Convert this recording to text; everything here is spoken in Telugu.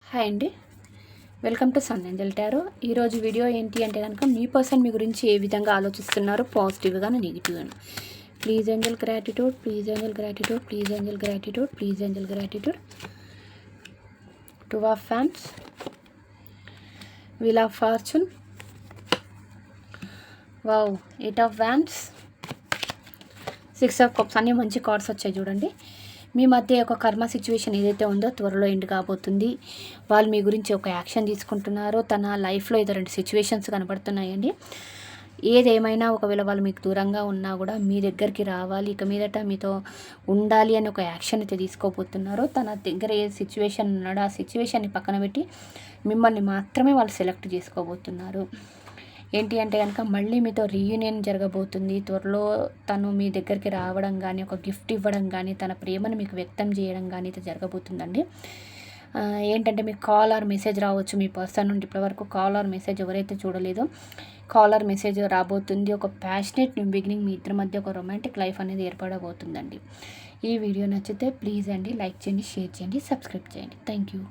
హాయ్ అండి, welcome to Sun Angel Tarot. ఈరోజు వీడియో ఏంటి అంటే కనుక మీ పర్సన్ మీ గురించి ఏ విధంగా ఆలోచిస్తున్నారు, పాజిటివ్గా నెగిటివ్గా. Please angel gratitude, please angel gratitude, please angel gratitude, please angel gratitude. Two of fans, wheel of fortune, wow, eight of wands, six of cups. అన్నీ మంచి కార్డ్స్ వచ్చాయి చూడండి. మీ మధ్య ఒక కర్మ సిచ్యువేషన్ ఏదైతే ఉందో త్వరలో ఎండ్ కాబోతుంది. వాళ్ళు మీ గురించి ఒక యాక్షన్ తీసుకుంటున్నారో, తన లైఫ్లో ఏదో రెండు సిచ్యువేషన్స్ కనబడుతున్నాయండి. ఏదేమైనా ఒకవేళ వాళ్ళు మీకు దూరంగా ఉన్నా కూడా మీ దగ్గరికి రావాలి, ఇక మీదట మీతో ఉండాలి అని ఒక యాక్షన్ అయితే తీసుకోబోతున్నారో. తన దగ్గర ఏ సిచ్యువేషన్ ఉన్నాడో ఆ సిచ్యువేషన్ని పక్కన పెట్టి మిమ్మల్ని మాత్రమే వాళ్ళు సెలెక్ట్ చేసుకోబోతున్నారు. ఏంటి అంటే కనుక మళ్ళీ మీతో రీయూనియన్ జరగబోతుంది. త్వరలో తను మీ దగ్గరికి రావడం కానీ, ఒక గిఫ్ట్ ఇవ్వడం కానీ, తన ప్రేమను మీకు వ్యక్తం చేయడం కానీ అయితే జరగబోతుందండి. ఏంటంటే మీకు కాల్ ఆర్ మెసేజ్ రావచ్చు మీ పర్సన్ నుండి. ఇప్పటివరకు కాల్ ఆర్ మెసేజ్ ఎవరైతే చూడలేదో కాల్ ఆర్ మెసేజ్ రాబోతుంది. ఒక ప్యాషనేట్ న్యూ బిగినింగ్, మీ ఇద్దరి మధ్య ఒక రొమాంటిక్ లైఫ్ అనేది ఏర్పడబోతుందండి. ఈ వీడియో నచ్చితే ప్లీజ్ అండి లైక్ చేయండి, షేర్ చేయండి, సబ్స్క్రైబ్ చేయండి. Thank you.